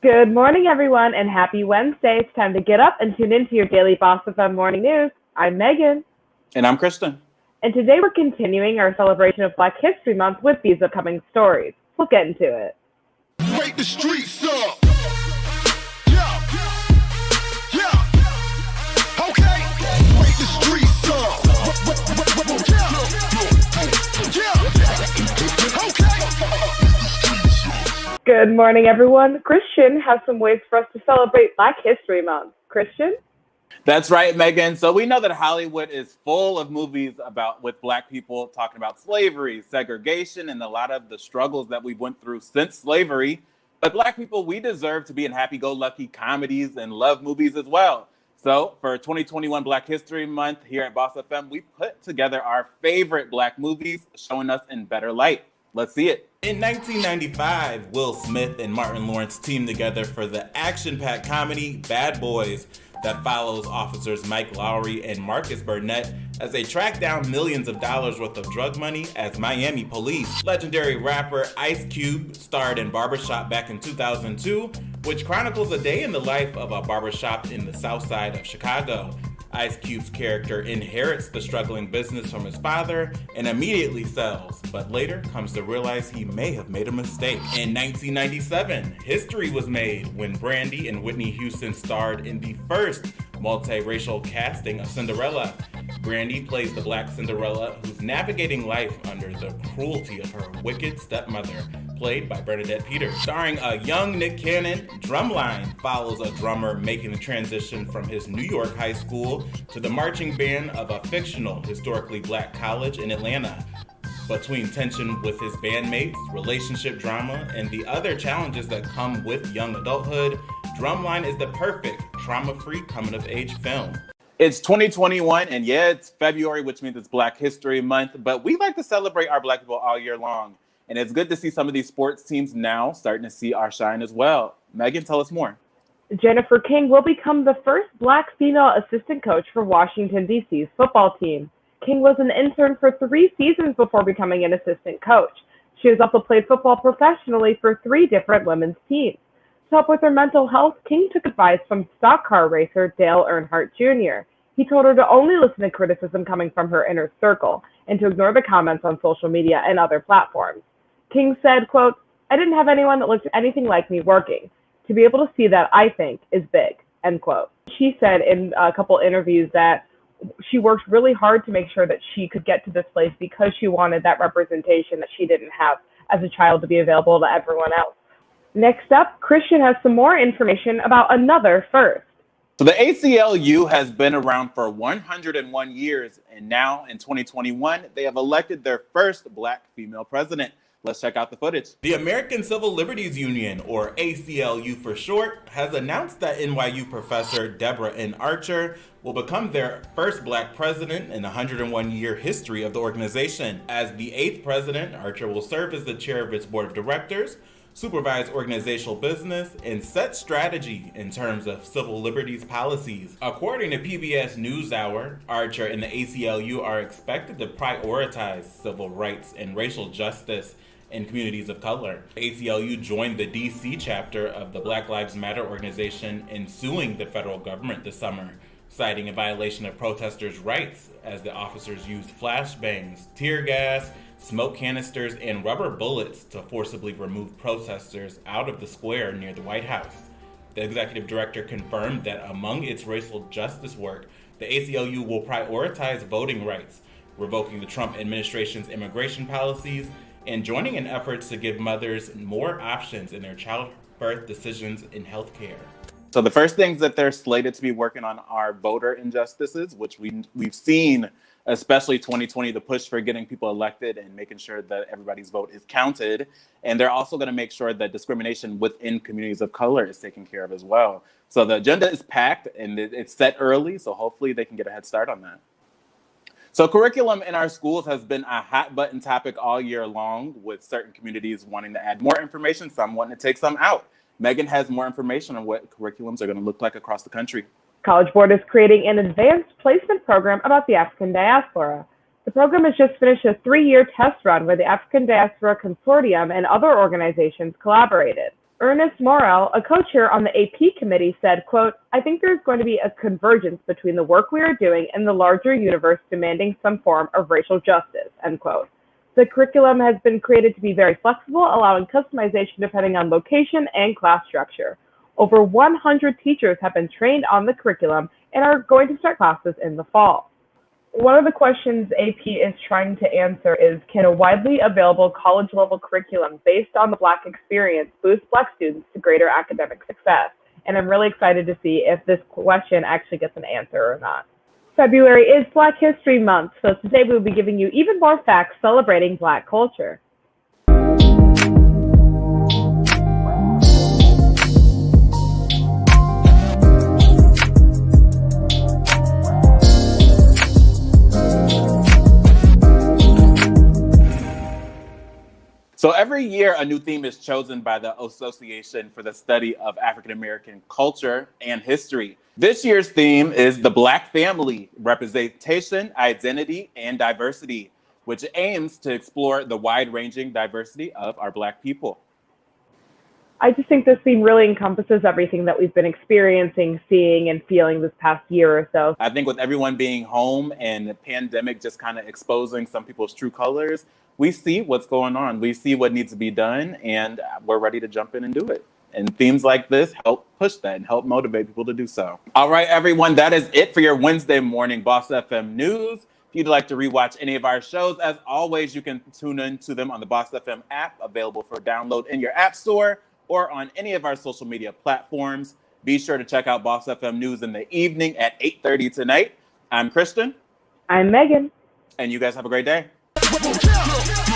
Good morning, everyone, and happy Wednesday. It's time to get up and tune into your daily BossFM morning news. I'm Megan. And I'm Kristian. And today we're continuing our celebration of Black History Month with these upcoming stories. We'll get into it. Wake the streets up. Okay. Wake the streets up. Good morning, everyone. Kristian has some ways for us to celebrate Black History Month. Kristian? That's right, Megan. So we know that Hollywood is full of movies with Black people talking about slavery, segregation, and a lot of the struggles that we went through since slavery. But Black people, we deserve to be in happy-go-lucky comedies and love movies as well. So for 2021 Black History Month here at Boss FM, we put together our favorite Black movies showing us in better light. Let's see it. In 1995, Will Smith and Martin Lawrence teamed together for the action-packed comedy Bad Boys that follows officers Mike Lowry and Marcus Burnett as they track down millions of dollars worth of drug money as Miami police. Legendary rapper Ice Cube starred in Barbershop back in 2002, which chronicles a day in the life of a barbershop in the south side of Chicago. Ice Cube's character inherits the struggling business from his father and immediately sells, but later comes to realize he may have made a mistake. In 1997, history was made when Brandy and Whitney Houston starred in the first multiracial casting of Cinderella. Brandy plays the Black Cinderella who's navigating life under the cruelty of her wicked stepmother, played by Bernadette Peters. Starring a young Nick Cannon, Drumline follows a drummer making the transition from his New York high school to the marching band of a fictional, historically Black college in Atlanta. Between tension with his bandmates, relationship drama, and the other challenges that come with young adulthood, Drumline is the perfect trauma-free coming-of-age film. It's 2021, and yeah, it's February, which means it's Black History Month, but we like to celebrate our Black people all year long. And it's good to see some of these sports teams now starting to see our shine as well. Megan, tell us more. Jennifer King will become the first Black female assistant coach for Washington, D.C.'s football team. King was an intern for 3 seasons before becoming an assistant coach. She has also played football professionally for 3 different women's teams. To help with her mental health, King took advice from stock car racer Dale Earnhardt Jr. He told her to only listen to criticism coming from her inner circle and to ignore the comments on social media and other platforms. King said, quote, "I didn't have anyone that looked anything like me working. To be able to see that, I think, is big," end quote. She said in a couple interviews that she worked really hard to make sure that she could get to this place because she wanted that representation that she didn't have as a child to be available to everyone else. Next up, Kristian has some more information about another first. So the ACLU has been around for 101 years, and now in 2021, they have elected their first Black female president. Let's check out the footage. The American Civil Liberties Union, or ACLU for short, has announced that NYU professor Deborah N. will become their first Black president in the 101-year history of the organization. As the 8th president, Archer will serve as the chair of its board of directors, supervise organizational business, and set strategy in terms of civil liberties policies. According to PBS NewsHour, Archer and the ACLU are expected to prioritize civil rights and racial justice in communities of color. The ACLU joined the DC chapter of the Black Lives Matter organization in suing the federal government this summer, citing a violation of protesters' rights as the officers used flashbangs, tear gas, smoke canisters, and rubber bullets to forcibly remove protesters out of the square near the White House. The executive director confirmed that among its racial justice work, the ACLU will prioritize voting rights, revoking the Trump administration's immigration policies, and joining in efforts to give mothers more options in their childbirth decisions in healthcare. So the first things that they're slated to be working on are voter injustices, which we've seen, especially 2020, the push for getting people elected and making sure that everybody's vote is counted. And they're also going to make sure that discrimination within communities of color is taken care of as well. So the agenda is packed and it's set early, so hopefully they can get a head start on that. So curriculum in our schools has been a hot button topic all year long, with certain communities wanting to add more information, some wanting to take some out. Megan has more information on what curriculums are going to look like across the country. College Board is creating an advanced placement program about the African diaspora. The program has just finished a 3-year test run where the African Diaspora Consortium and other organizations collaborated. Ernest Morrell, a co-chair on the AP committee, said, quote, "I think there's going to be a convergence between the work we are doing and the larger universe demanding some form of racial justice," end quote. The curriculum has been created to be very flexible, allowing customization depending on location and class structure. Over 100 teachers have been trained on the curriculum and are going to start classes in the fall. One of the questions AP is trying to answer is, can a widely available college-level curriculum based on the Black experience boost Black students to greater academic success? And I'm really excited to see if this question actually gets an answer or not. February is Black History Month, so today we will be giving you even more facts celebrating Black culture. So every year, a new theme is chosen by the Association for the Study of African American Culture and History. This year's theme is the Black Family, Representation, Identity, and Diversity, which aims to explore the wide-ranging diversity of our Black people. I just think this theme really encompasses everything that we've been experiencing, seeing, and feeling this past year or so. I think with everyone being home and the pandemic just kind of exposing some people's true colors, we see what's going on. We see what needs to be done, and we're ready to jump in and do it. And themes like this help push that and help motivate people to do so. All right, everyone, that is it for your Wednesday morning Boss FM News. If you'd like to rewatch any of our shows, as always, you can tune in to them on the Boss FM app, available for download in your app store or on any of our social media platforms. Be sure to check out Boss FM News in the evening at 8:30 tonight. I'm Kristian. I'm Megan. And you guys have a great day.